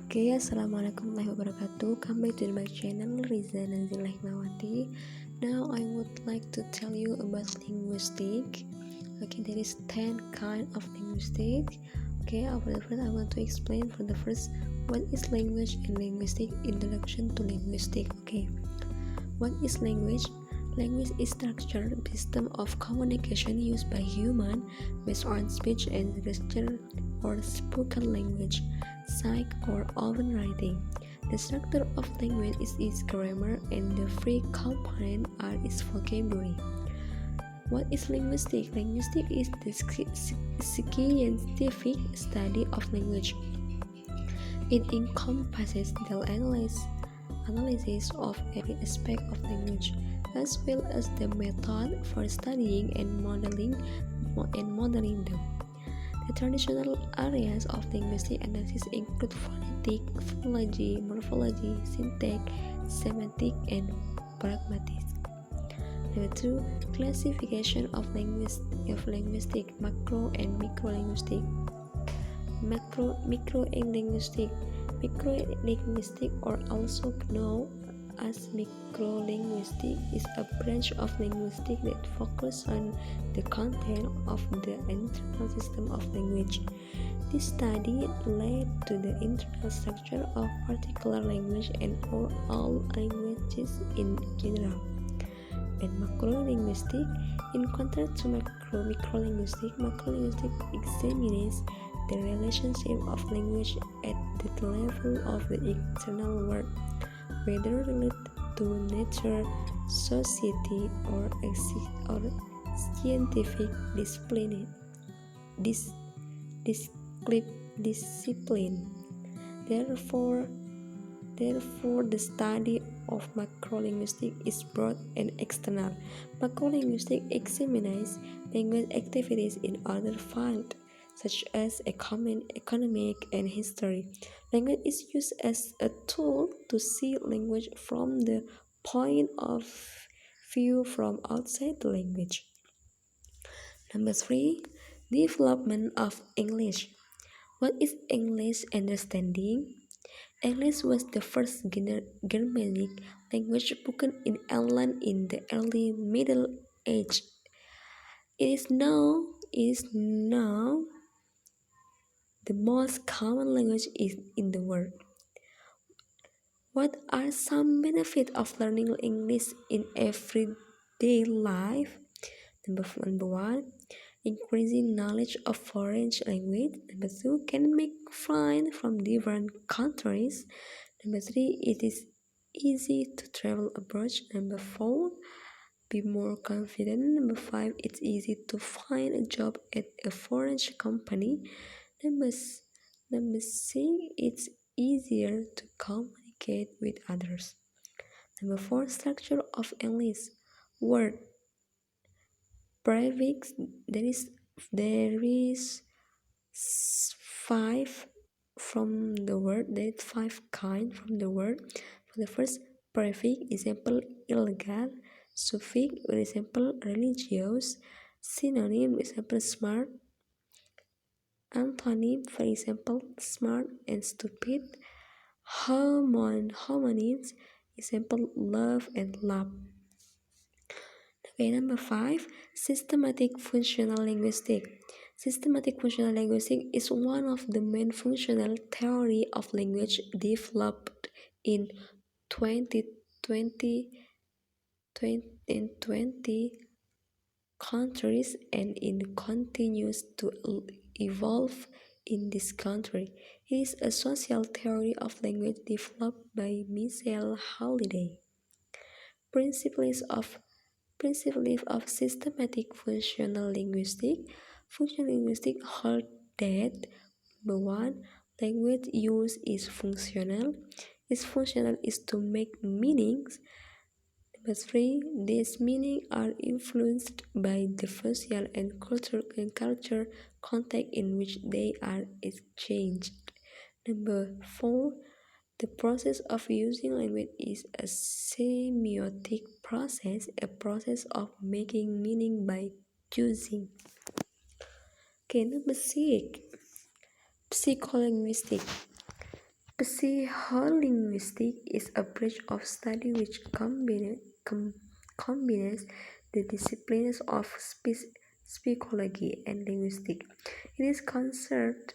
Oke, assalamualaikum warahmatullahi wabarakatuh. Come back to my channel Riza, Nazilah, Hiqmawati. Now I would like to tell you about linguistic. Okay, there is 10 kind of linguistic. Okay, first I want to explain for the first what is language and linguistic. Introduction to linguistic. Okay, what is language? Language is structured system of communication used by human based on speech and gesture or spoken language, sight or open writing. The structure of language is its grammar and the three components are its vocabulary. What is linguistic? Linguistic is the scientific study of language. It encompasses the analysis of every aspect of language, as well as the method for studying and modeling them. The traditional areas of linguistic analysis include phonetic, phonology, morphology, syntax, semantic, and pragmatics. Number 2. Classification of linguistic, macro and microlinguistic. Microlinguistic, or also known as microlinguistic, is a branch of linguistics that focuses on the content of the internal system of language. This study led to the internal structure of particular language and all languages in general. And macrolinguistic, in contrast to microlinguistic, macrolinguistic examines the relationship of language at the level of the external world, whether related to nature, society, or scientific discipline. Therefore, the study of macrolinguistics is broad and external. Macrolinguistics examines language activities in other fields, such as economic and history. Language is used as a tool to see language from the point of view from outside the language. Number 3. Development of English. What is English understanding? English was the first Germanic language spoken in Ireland in the early Middle Ages. It is now the most common language in the world. What are some benefits of learning English in everyday life? Number 1, increasing knowledge of foreign language. Number 2, can make friends from different countries. Number 3, it is easy to travel abroad. Number 4, be more confident. Number 5, it's easy to find a job at a foreign company. Number 6, it's easier to communicate with others. Number 4, structure of English. Word. Prefix. There is 5 from the word. There is 5 kinds from the word. For the first, prefix, example illegal. Suffix, example religious. Synonym, example smart. Antonym, for example smart and stupid. Homonyms, example love and love. Okay, number 5, systematic functional linguistics. Systematic functional linguistics is one of the main functional theory of language developed in 20 countries and it continues to evolve in this country. It is a social theory of language developed by Michelle Halliday. Principles of systematic functional linguistics. Functional linguistics hold that number 1, language use is functional. Its functional is to make meanings. Number 3, these meanings are influenced by the social and cultural context in which they are exchanged. Number 4, the process of using language is a semiotic process, a process of making meaning by choosing. Okay, number 6, psycholinguistic. Psycholinguistics is a branch of study which combines the disciplines of psychology and linguistics. It is concerned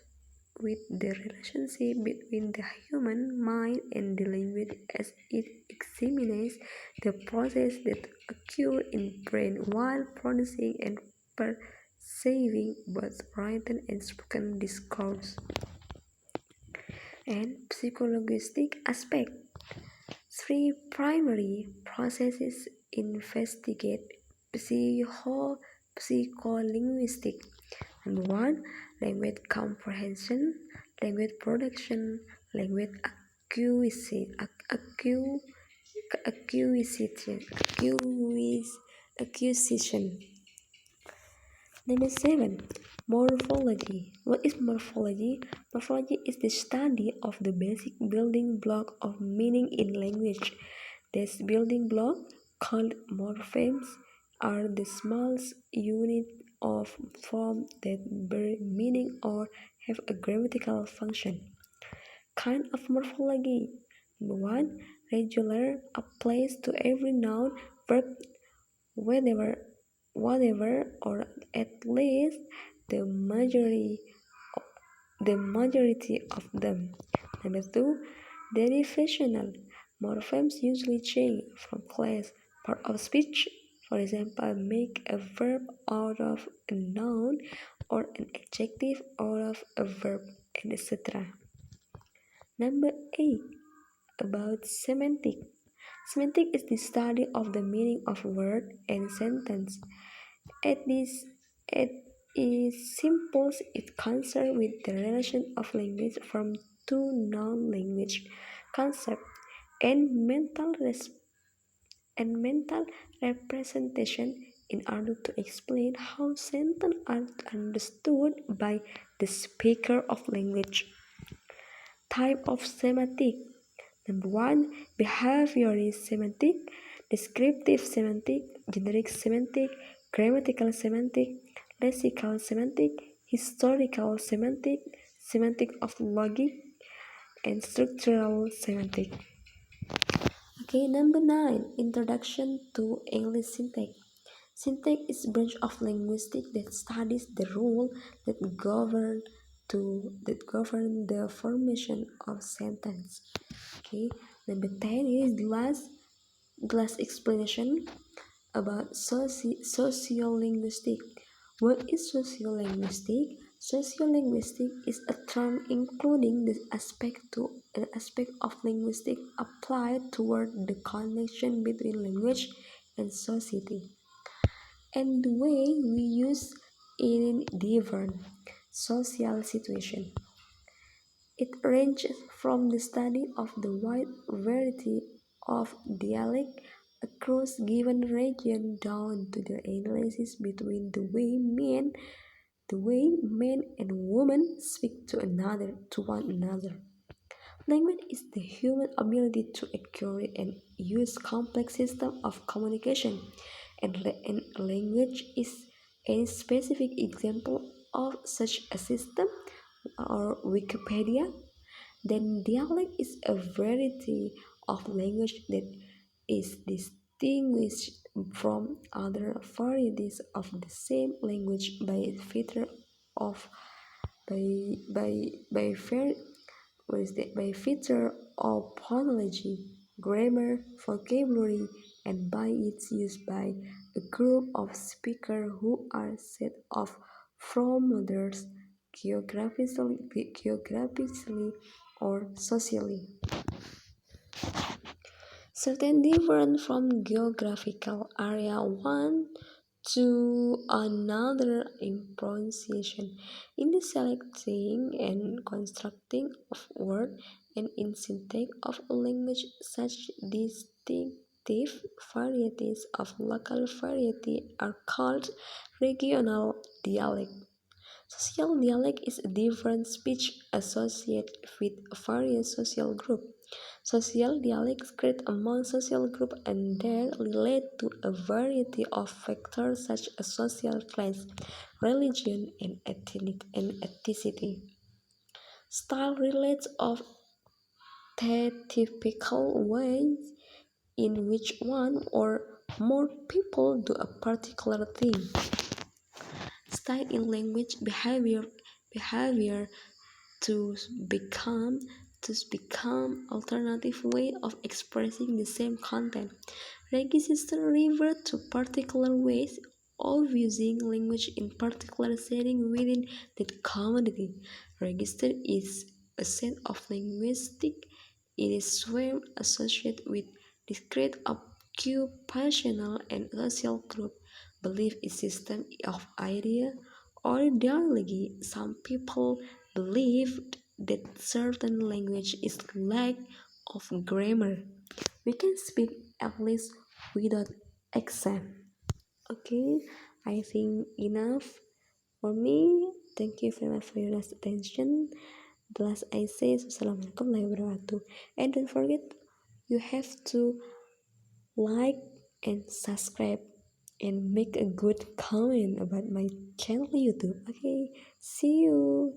with the relationship between the human mind and the language as it examines the process that occur in brain while producing and perceiving both written and spoken discourse. And psycholinguistic aspect. Three primary processes investigate psycholinguistic. Number one, language comprehension, language production, language acquisition, acquisition. Number seven, morphology. What is morphology? Morphology is the study of the basic building block of meaning in language. These building blocks, called morphemes, are the smallest unit of form that bear meaning or have a grammatical function. Kind of morphology. Number one, regular, applies to every noun, verb, whenever, whatever, or at least the majority, the majority of them. Number two, derivational. Morphemes usually change from class, part of speech. For example, make a verb out of a noun or an adjective out of a verb, and etc. Number 8, about semantic. Semantic is the study of the meaning of word and sentence. At its simplest, it concerns with the relation of language from two non-language concepts and mental representation in order to explain how sentences are understood by the speaker of language. Type of semantic. Number one, behaviorist semantic, descriptive semantic, generic semantic, grammatical semantic, lexical semantic, historical semantic, semantic of logic, and structural semantic. Okay, number 9, introduction to English syntax. Syntax is a branch of linguistics that studies the rule that govern the formation of sentence. Okay, number 10 is glass explanation about sociolinguistic. What is sociolinguistic? Sociolinguistic is a term including the aspect of linguistics applied toward the connection between language and society and the way we use it in different social situations. It ranges from the study of the wide variety of dialect across given region down to the analysis between the way men and women speak to one another. Language is the human ability to acquire and use complex systems of communication, and language is a specific example of such a system, or Wikipedia. Then dialect is a variety of language that is distinguished from other varieties of the same language by feature of by fair by feature of phonology, grammar, vocabulary, and by its use by a group of speakers who are set off from others geographically or socially. Certain different from geographical area one to another in pronunciation, in the selecting and constructing of words, and in syntax of a language. Such distinctive varieties of local variety are called regional dialect. Social dialect is a different speech associated with various social groups. Social dialects create among social groups and they relate to a variety of factors such as social class, religion, and ethnicity. Style relates of stereotypical ways in which one or more people do a particular thing. Style in language behavior to become to become alternative way of expressing the same content. Register revert to particular ways of using language in particular setting within that community. Register is a set of linguistic. It is swim associated with discrete occupational and social group. Belief is system of idea or ideology. Some people believe that certain language is lack of grammar. We can speak at least without accent. Okay, I think enough for me. Thank you very much for your last attention. The last I say, Assalamualaikum warahmatullahi wabarakatuh. And don't forget, you have to like and subscribe and make a good comment about my channel YouTube. Okay, see you.